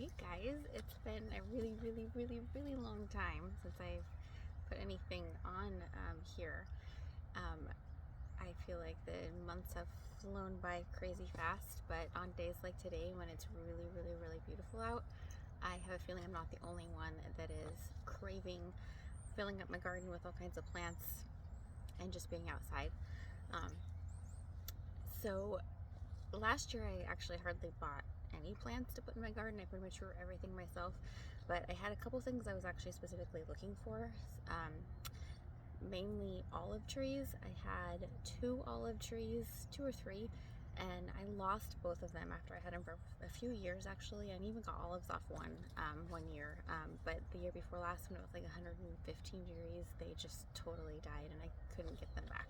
Hey guys, it's been a really long time since I've put anything on here. Um, I feel like the months have flown by crazy fast, but on days like today when it's really beautiful out, I have a feeling I'm not the only one that is craving filling up my garden with all kinds of plants and just being outside. Um, so last year I actually hardly bought any plants to put in my garden. I pretty much grew everything myself, but I had a couple things I was actually specifically looking for. Mainly olive trees. I had two olive trees, two or three, and I lost both of them after I had them for a few years actually. I even got olives off one year, but the year before last, when it was like 115 degrees, they just totally died and I couldn't get them back.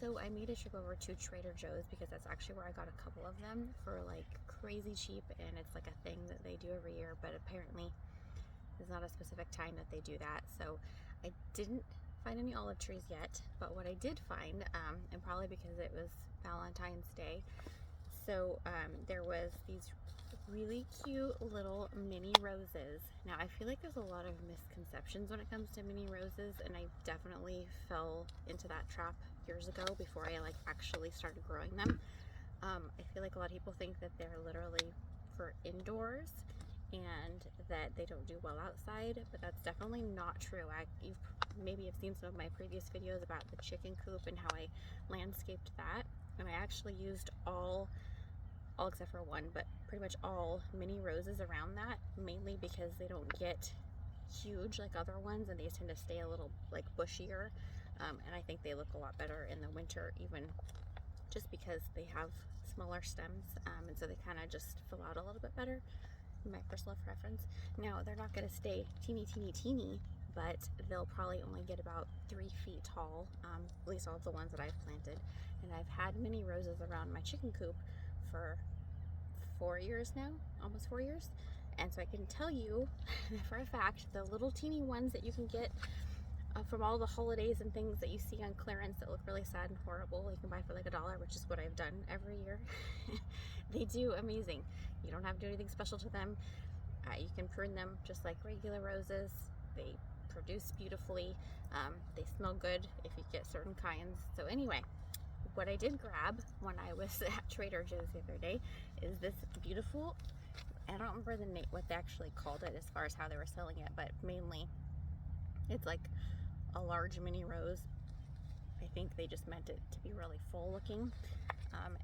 So I made a trip over to Trader Joe's because that's actually where I got a couple of them for like crazy cheap, and it's like a thing that they do every year, but apparently there's not a specific time that they do that. So I didn't find any olive trees yet, but what I did find, and probably because it was Valentine's Day, so there was these really cute little mini roses. Now I feel like there's a lot of misconceptions when it comes to mini roses, and I definitely fell into that trap years ago before I like actually started growing them. I feel like a lot of people think that they're literally for indoors and that they don't do well outside, but that's definitely not true. You've maybe have seen some of my previous videos about the chicken coop and how I landscaped that, and I actually used all except for one, but pretty much all mini roses around that, mainly because they don't get huge like other ones and they tend to stay a little like bushier, and I think they look a lot better in the winter, even just because they have smaller stems, and so they kind of just fill out a little bit better, in my personal preference. Now they're not going to stay teeny, but they'll probably only get about 3 feet tall, at least all of the ones that I've planted. And I've had mini roses around my chicken coop for 4 years now, almost 4 years. And so I can tell you for a fact, the little teeny ones that you can get from all the holidays and things that you see on clearance that look really sad and horrible, you can buy for like $1, which is what I've done every year. They do amazing. You don't have to do anything special to them. You can prune them just like regular roses. They produce beautifully. They smell good if you get certain kinds. So anyway, what I did grab when I was at Trader Joe's the other day is this beautiful, I don't remember the name, what they actually called it as far as how they were selling it, but mainly it's like a large mini rose. I think they just meant it to be really full looking.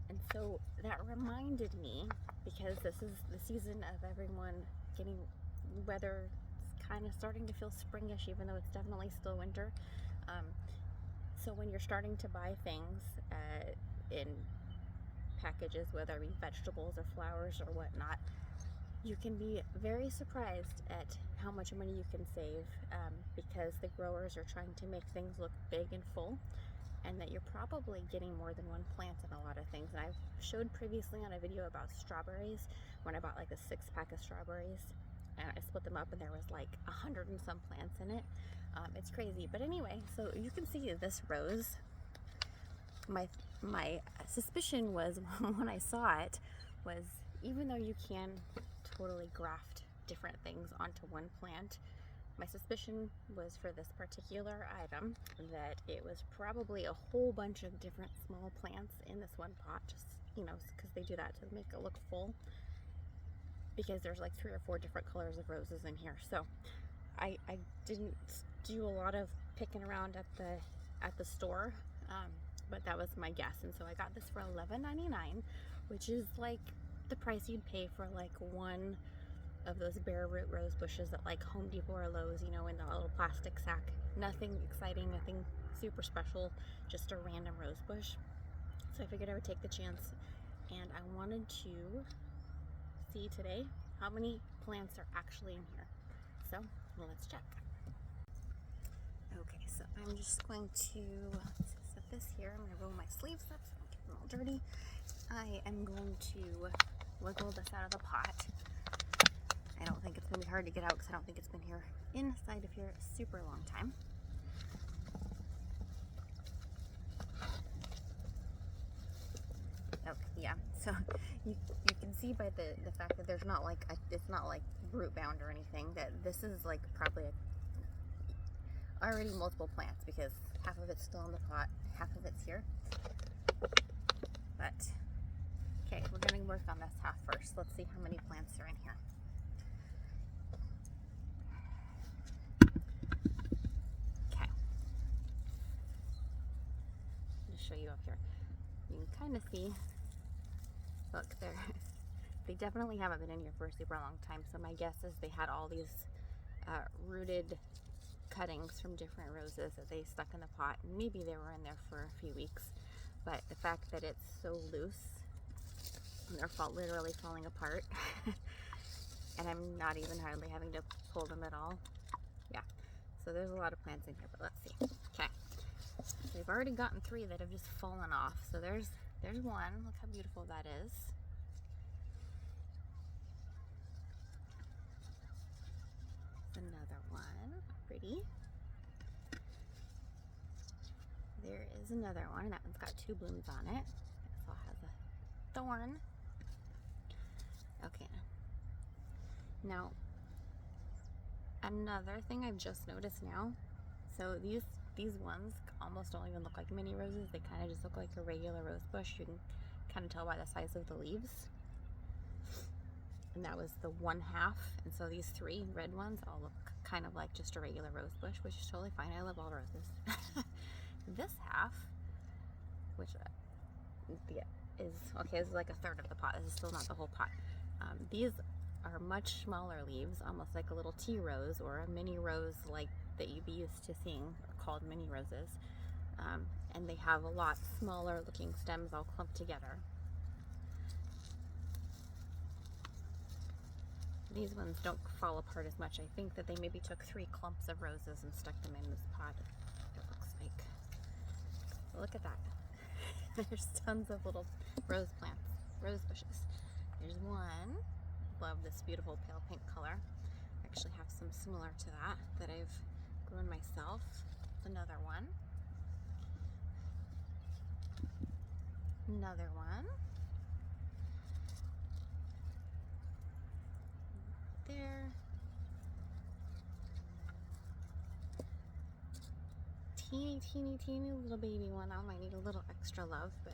And so that reminded me, because this is the season of everyone getting weather kind of starting to feel springish, even though it's definitely still winter. So when you're starting to buy things in packages, whether it be vegetables or flowers or whatnot, you can be very surprised at how much money you can save, because the growers are trying to make things look big and full, and that you're probably getting more than one plant in a lot of things. And I've showed previously on a video about strawberries, when I bought like a 6-pack of strawberries and I split them up and there was like 100 and some plants in it. It's crazy. But anyway, so you can see this rose. My suspicion was when I saw it was, even though you can totally graft different things onto one plant, my suspicion was for this particular item that it was probably a whole bunch of different small plants in this one pot, just, you know, because they do that to make it look full, because there's like 3 or 4 different colors of roses in here. So I didn't do a lot of picking around at the store, but that was my guess. And so I got this for $11.99, which is like the price you'd pay for like one of those bare root rose bushes at like Home Depot or Lowe's, you know, in the little plastic sack. Nothing exciting, nothing super special, just a random rose bush. So I figured I would take the chance, and I wanted to see today how many plants are actually in here. So let's check. Okay, so I'm just going to set this here. I'm going to roll my sleeves up so I don't get them all dirty. I am going to wiggle this out of the pot. I don't think it's going to be hard to get out because I don't think it's been here inside of here a super long time. Okay, yeah, So you can see by the fact that there's not like it's not like root bound or anything, that this is like probably already multiple plants, because half of it's still in the pot, half of it's here. But okay, we're gonna work on this half first. Let's see how many plants are in here. Okay, just show you up here. You can kind of see, look there. They definitely haven't been in here for a super long time, so my guess is they had all these rooted cuttings from different roses that they stuck in the pot, and maybe they were in there for a few weeks. But the fact that it's so loose and they're literally falling apart and I'm not even hardly having to pull them at all. Yeah, so there's a lot of plants in here, but let's see. Okay, we've already gotten 3 that have just fallen off. So there's one. Look how beautiful that is. Another one, pretty. There is another one. That one's got 2 blooms on it. This all has a thorn. Okay. Now, another thing I've just noticed now. So these ones almost don't even look like mini roses. They kind of just look like a regular rose bush. You can kind of tell by the size of the leaves. And that was the 1/2. And so these 3 red ones all look kind of like just a regular rose bush, which is totally fine. I love all roses. This half, which is okay, this is like a third of the pot. This is still not the whole pot. These are much smaller leaves, almost like a little tea rose or a mini rose, like that you'd be used to seeing, called mini roses. And they have a lot smaller looking stems all clumped together. These ones don't fall apart as much. I think that they maybe took 3 clumps of roses and stuck them in this pot, it looks like. Look at that. There's tons of little rose plants, rose bushes. There's one. Love this beautiful pale pink color. I actually have some similar to that I've grown myself. Another one. Another one. There. Teeny little baby one. I might need a little extra love, but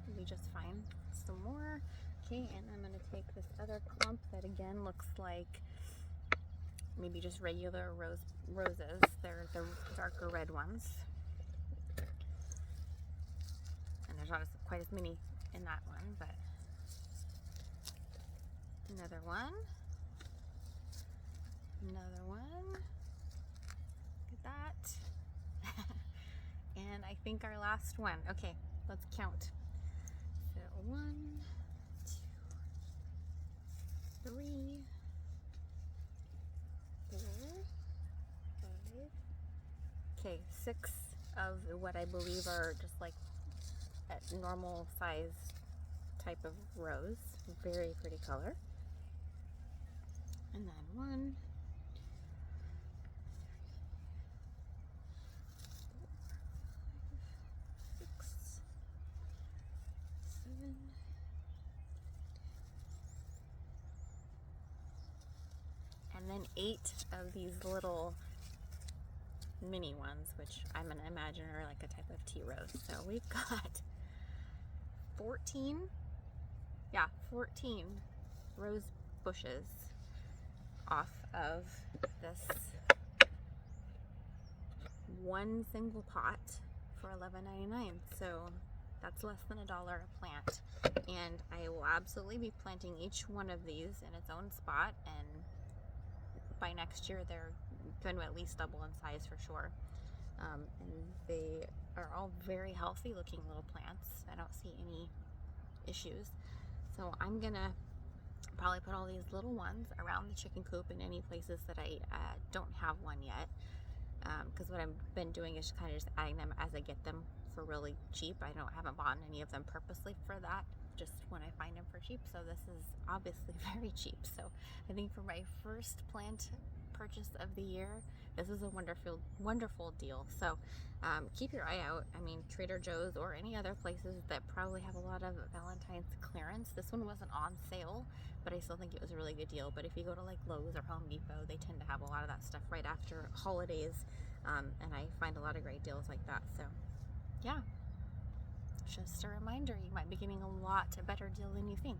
it'll be just fine. Some more. Okay, and I'm going to take this other clump that again looks like maybe just regular roses. They're the darker red ones. And there's not quite as many in that one, but another one. Another one. Look at that. And I think our last one. Okay, let's count. So 1, 2, 3, 4, 5. Okay, 6 of what I believe are just like a normal size type of rose. Very pretty color. And then 1, 6, 7, and then 8 of these little mini ones, which I'm gonna imagine are like a type of tea rose. So we've got 14, yeah, 14 rose bushes off of this one single pot for $11.99. So that's less than $1 a plant, and I will absolutely be planting each one of these in its own spot, and by next year they're going to at least double in size for sure. And they are all very healthy looking little plants. I don't see any issues. So I'm gonna probably put all these little ones around the chicken coop in any places that I don't have one yet, because what I've been doing is kind of just adding them as I get them for really cheap. I haven't bought any of them purposely for that, just when I find them for cheap. So this is obviously very cheap. So I think for my first plant purchase of the year, this is a wonderful deal. So keep your eye out. I mean, Trader Joe's or any other places that probably have a lot of Valentine's clearance. This one wasn't on sale, but I still think it was a really good deal. But if you go to like Lowe's or Home Depot, they tend to have a lot of that stuff right after holidays, and I find a lot of great deals like that. So yeah, just a reminder, you might be getting a lot better deal than you think.